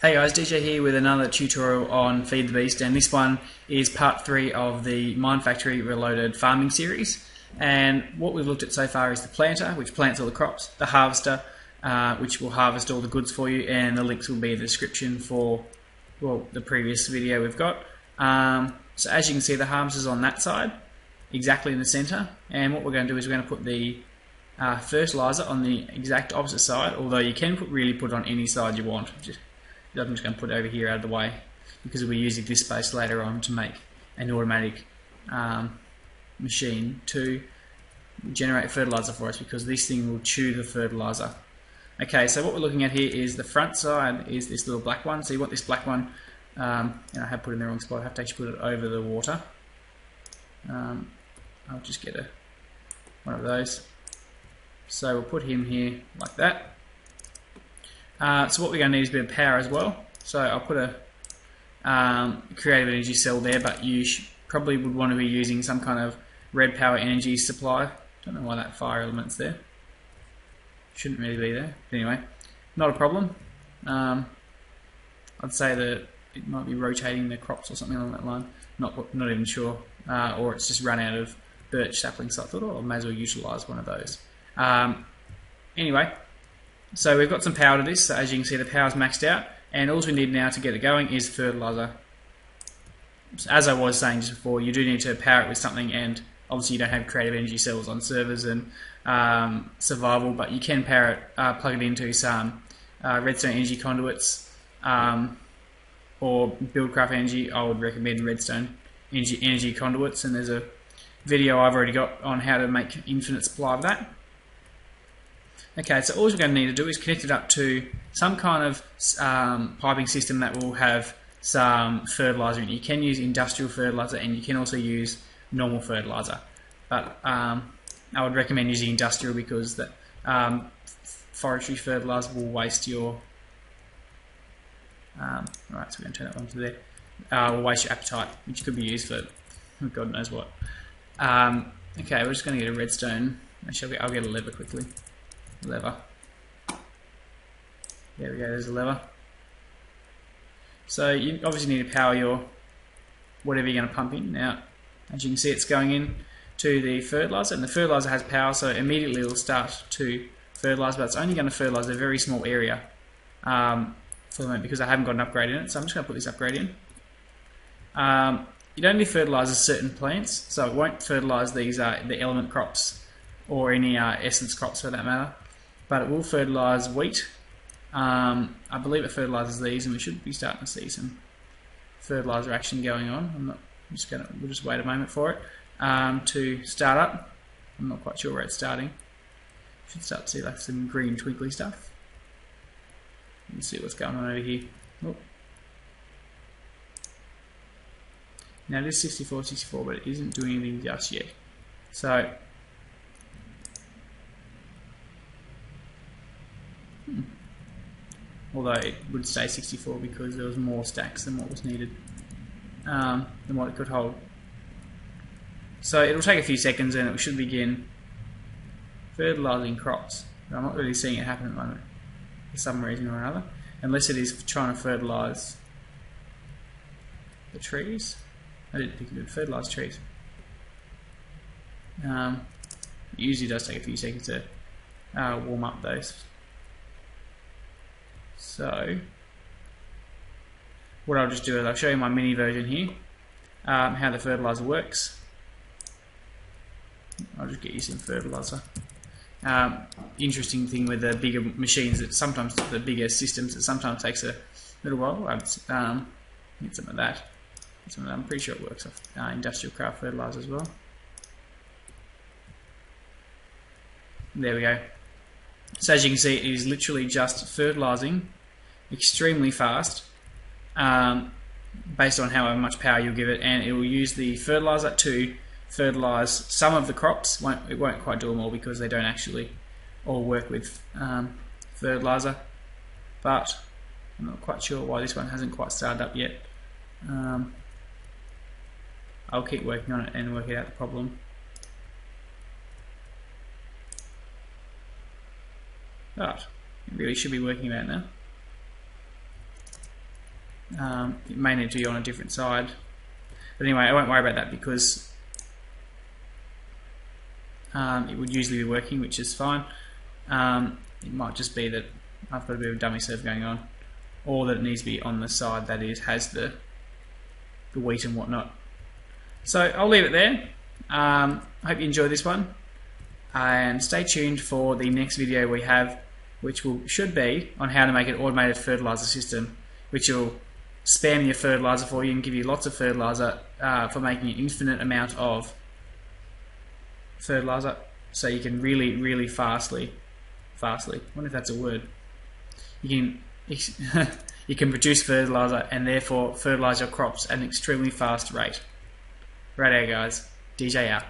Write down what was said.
Hey guys, DJ here with another tutorial on Feed the Beast, and this one is part 3 of the Minefactory Reloaded farming series. And what we've looked at so far is the planter, which plants all the crops, the harvester, which will harvest all the goods for you, and the links will be in the description for the previous video we've got. So as you can see, the harvester's on that side, exactly in the center, and what we're going to do is we're going to put the fertilizer on the exact opposite side, although you can really put it on any side you want. I'm just going to put it over here out of the way because we'll be using this space later on to make an automatic machine to generate fertilizer for us, because this thing will chew the fertilizer. Okay, so what we're looking at here is the front side is this little black one. So you want this black one, and I have put it in the wrong spot. I have to actually put it over the water. I'll just get one of those. So we'll put him here like that. So what we're going to need is a bit of power as well. So I'll put a creative energy cell there, but you probably would want to be using some kind of red power energy supply. Don't know why that fire element's there. Shouldn't really be there. But anyway, not a problem. I'd say that it might be rotating the crops or something along that line. Not even sure. Or it's just run out of birch saplings. So I thought, I may as well utilise one of those. Anyway. So we've got some power to this, so as you can see the power's maxed out, and all we need now to get it going is fertilizer. As I was saying just before, you do need to power it with something, and obviously you don't have creative energy cells on servers and survival, but you can power it, plug it into some redstone energy conduits, or Buildcraft Energy. I would recommend redstone energy conduits, and there's a video I've already got on how to make infinite supply of that. Okay, so all we're going to need to do is connect it up to some kind of piping system that will have some fertilizer in it. You can use industrial fertilizer, and you can also use normal fertilizer. But I would recommend using industrial, because the forestry fertilizer will waste your... Right, so we're going to turn that on to there. Will waste your appetite, which could be used for God knows what. Okay, we're just going to get a redstone. Actually, I'll get a lever quickly. Lever. There we go, there's a lever. So you obviously need to power your whatever you're going to pump in. Now, as you can see, it's going in to the fertilizer, and the fertilizer has power, so immediately it'll start to fertilize, but it's only going to fertilize a very small area for the moment, because I haven't got an upgrade in it. So I'm just going to put this upgrade in. It only fertilizes certain plants, so it won't fertilize these the element crops or any essence crops for that matter. But it will fertilise wheat. I believe it fertilises these, and we should be starting to see some fertiliser action going on. We'll just wait a moment for it to start up. I'm not quite sure where it's starting. Should start to see like some green twinkly stuff. Let's see what's going on over here. Oh. Now it is 64, but it isn't doing anything just yet. So. Although it would stay 64 because there was more stacks than what was needed, than what it could hold. So it'll take a few seconds and it should begin fertilising crops. But I'm not really seeing it happen at the moment for some reason or another, unless it is trying to fertilise the trees. I didn't think it would fertilise trees. It usually does take a few seconds to warm up those. So what I'll just do is I'll show you my mini version here, how the fertilizer works. I'll just get you some fertilizer. Interesting thing with the bigger machines, that sometimes the bigger systems, it sometimes takes a little while. I'll get some of that. I'm pretty sure it works off industrial craft fertilizer as well. There we go. So as you can see, it is literally just fertilising extremely fast, based on how much power you'll give it, and it will use the fertiliser to fertilise some of the crops. It won't quite do them all, because they don't actually all work with fertiliser, but I'm not quite sure why this one hasn't quite started up yet. I'll keep working on it and work out the problem. But it really should be working about now. It may need to be on a different side. But anyway, I won't worry about that because it would usually be working, which is fine. It might just be that I've got a bit of dummy serve going on, or that it needs to be on the side that has the wheat and whatnot. So I'll leave it there. I hope you enjoyed this one, and stay tuned for the next video we have, which should be on how to make an automated fertilizer system, which will spam your fertilizer for you and give you lots of fertilizer for making an infinite amount of fertilizer, so you can really fastly, I wonder if that's a word, you can produce fertilizer and therefore fertilize your crops at an extremely fast rate. Righto guys, DJ out.